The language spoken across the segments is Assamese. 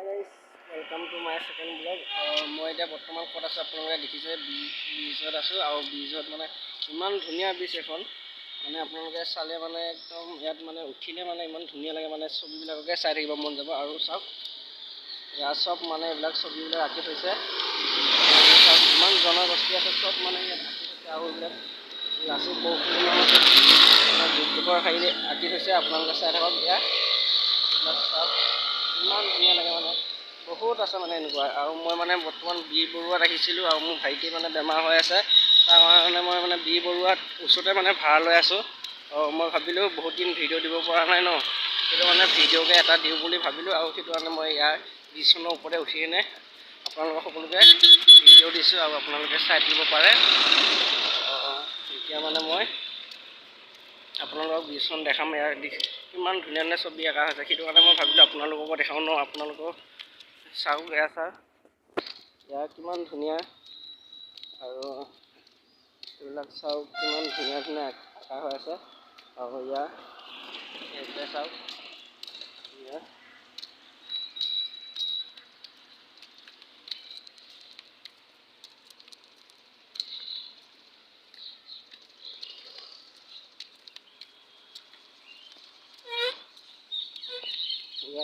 guys, welcome to my second vlog. মই এতিয়া বৰ্তমান ক'ত আছোঁ আপোনালোকে দেখিছে ব্ৰিজত আছোঁ আৰু ব্ৰিজত মানে ইমান ধুনীয়া ব্ৰিজ এখন মানে আপোনালোকে চালে মানে একদম ইয়াত মানে উঠিলে মানে ইমান ধুনীয়া লাগে মানে ছবিবিলাককে চাই থাকিব মন যাব আৰু চাওক ইয়াত চব মানে এইবিলাক ছবিবিলাক আঁকি থৈছে চাওক ইমান জনগোষ্ঠী আছে চব মানে ইয়াত আঁকি থৈছে আৰু এইবিলাক লাচিত বৰফুকনৰ যুদ্ধৰ শাৰীৰে আঁকি থৈছে আপোনালোকে চাই থাকক ইয়াত এইবিলাক চাওক ইমান ধুনীয়া লাগে মানে বহুত আছে মানে এনেকুৱা আৰু মই মানে বৰ্তমান বি বৰুৱাত আহিছিলোঁ আৰু মোৰ ভাইটি মানে বেমাৰ হৈ আছে তাৰ কাৰণে মই মানে বি বৰুৱাত ওচৰতে মানে ভাড়া লৈ আছোঁ আৰু মই ভাবিলোঁ বহুত দিন ভিডিঅ' দিব পৰা নাই ন সেইটো মানে ভিডিঅ'কে এটা দিওঁ বুলি ভাবিলোঁ আৰু সেইটো কাৰণে মই ইয়াৰ ব্ৰিজখনৰ ওপৰতে উঠি কিনে আপোনালোকক সকলোকে ভিডিঅ' দিছোঁ আৰু আপোনালোকে চাই দিব পাৰে এতিয়া মানে মই আপোনালোকক ব্ৰিজখন দেখাম ইয়াৰ কিমান ধুনীয়া ধুনীয়া ছবি আঁকা হৈছে সেইটো কাৰণে মই ভাবিলোঁ আপোনালোককো দেখাওঁ ন আপোনালোকক চাওক এয়া চাওক ইয়াৰ কিমান ধুনীয়া আৰু এইবিলাক চাওক কিমান ধুনীয়া ধুনীয়া আঁকা হৈ আছে আৰু ইয়াৰ এইটোৱে চাওক ইয়াৰ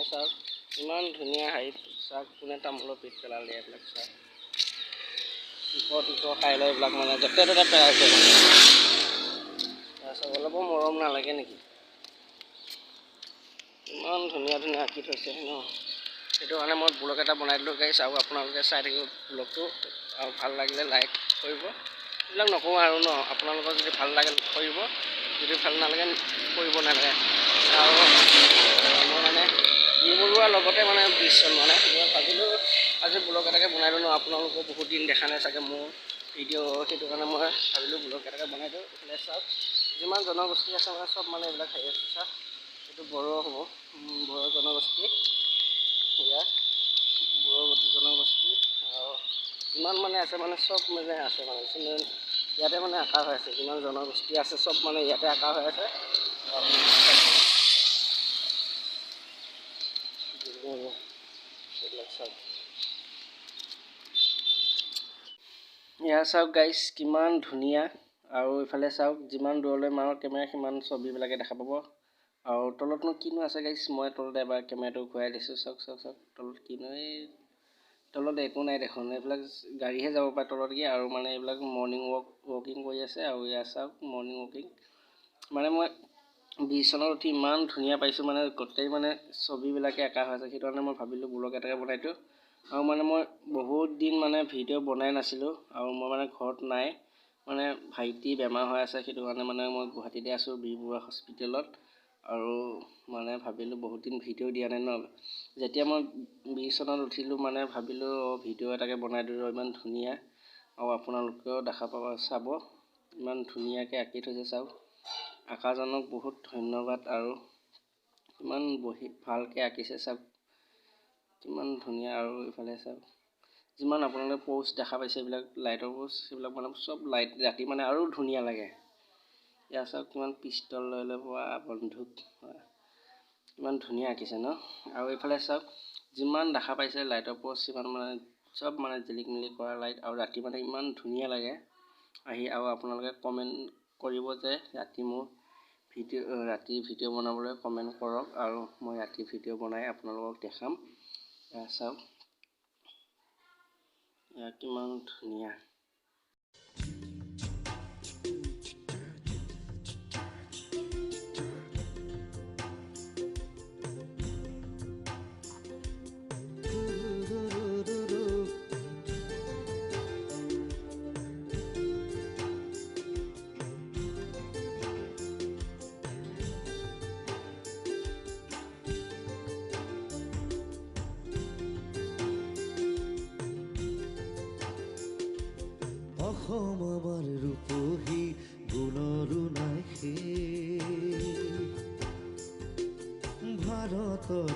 চাওক ইমান ধুনীয়া হাইট চাওক কোনে তামোলৰ পিঠ পেলালে এইবিলাক চাওক টিক খাই লৈ এইবিলাক মানে য'তে ত'তে পেলাইছে চাওক অলপো মৰম নালাগে নেকি ইমান ধুনীয়া ধুনীয়া আঁকি থৈছে ন সেইটো কাৰণে মই ব্লগ এটা বনাই দিলোঁ গাইছ আৰু আপোনালোকে চাই থাকিব ব্লগটো আৰু ভাল লাগিলে লাইক কৰিব এইবিলাক নকওঁ আৰু ন আপোনালোকৰ যদি ভাল লাগে কৰিব যদি ভাল নালাগে কৰিব নালাগে আৰু মই মানে বি বৰুৱাৰ লগতে মানে ব্ৰিজখন মানে মই ভাবিলোঁ আজি ব্লগ এটাকে বনাই দিওঁ ন আপোনালোকৰ বহুত দিন দেখা নাই চাগে মোৰ ভিডিঅ' সেইটো কাৰণে মই ভাবিলোঁ ব্লগ এটাকে বনাই দিওঁ এইফালে চাওক যিমান জনগোষ্ঠী আছে মানে চব মানে এইবিলাক হেৰি আছে চাওক এইটো বড়ো হ'ব বড়ো জনগোষ্ঠী ইয়াত বড়ো জনগোষ্ঠী আৰু যিমান মানে আছে মানে চব মানে আছে মানে ইয়াতে মানে আঁকা হৈ আছে যিমান জনগোষ্ঠী আছে চব মানে ইয়াতে আঁকা হৈ আছে ইয়াৰ চাওক গাইছ কিমান ধুনীয়া আৰু ইফালে চাওক যিমান দূৰলৈ মাৰো কেমেৰা সিমান ছবিবিলাকে দেখা পাব আৰু তলতনো কিনো আছে গাইছ মই তলতে এবাৰ কেমেৰাটো ঘূৰাই দিছোঁ চাওক চাওক চাওক তলত কিনো এই তলত একো নাই দেখোন এইবিলাক গাড়ীহে যাব পাৰে তলতকৈ আৰু মানে এইবিলাক মৰ্ণিং ৱাকিং কৰি আছে আৰু ইয়াৰ চাওক মৰ্ণিং ৱাকিং মানে মই ব্ৰিজখনত উঠি ইমান ধুনীয়া পাইছোঁ মানে গোটেই মানে ছবিবিলাকে আঁকা হৈ আছে সেইটো কাৰণে মই ভাবিলোঁ ব্লগ এটাকে বনাই দিওঁ আৰু মানে মই বহুত দিন মানে ভিডিঅ' বনাই নাছিলোঁ আৰু মই মানে ঘৰত নাই মানে ভাইটি বেমাৰ হৈ আছে সেইটো কাৰণে মানে মই গুৱাহাটীতে আছোঁ বি বৰুৱা হস্পিটেলত আৰু মানে ভাবিলোঁ বহুত দিন ভিডিঅ' দিয়া নাই ন যেতিয়া মই ব্ৰিজখনত উঠিলোঁ মানে ভাবিলোঁ ভিডিঅ' এটাকে বনাই দিওঁ ইমান ধুনীয়া আৰু আপোনালোকেও দেখা পাব চাব ইমান ধুনীয়াকৈ আঁকি থৈছে চাওক আঁকাজনক বহুত ধন্যবাদ আৰু ইমান ভালকৈ আঁকিছে চাওক কিমান ধুনীয়া আৰু ইফালে চাওক যিমান আপোনালোকে প'ষ্ট দেখা পাইছে এইবিলাক লাইটৰ প'ষ্ট সেইবিলাক মানে চব লাইট ৰাতি মানে আৰু ধুনীয়া লাগে ইয়াৰ চাওক কিমান পিষ্টল লৈ লৈ পোৱা বন্ধুক ইমান ধুনীয়া আঁকিছে ন আৰু এইফালে চাওক যিমান দেখা পাইছে লাইটৰ প'ষ্ট সিমান মানে চব মানে জিলিক মিলিক কৰা লাইট আৰু ৰাতি মানে ইমান ধুনীয়া লাগে আহি আৰু আপোনালোকে কমেণ্ট কৰিব যে ৰাতি ভিডিঅ' বনাবলৈ কমেণ্ট কৰক আৰু মই ৰাতি ভিডিঅ' বনাই আপোনালোকক দেখাম চাওক কিমান ধুনীয়া অসম আমাৰ ৰূপহী গুণৰো নাই ভাৰতৰ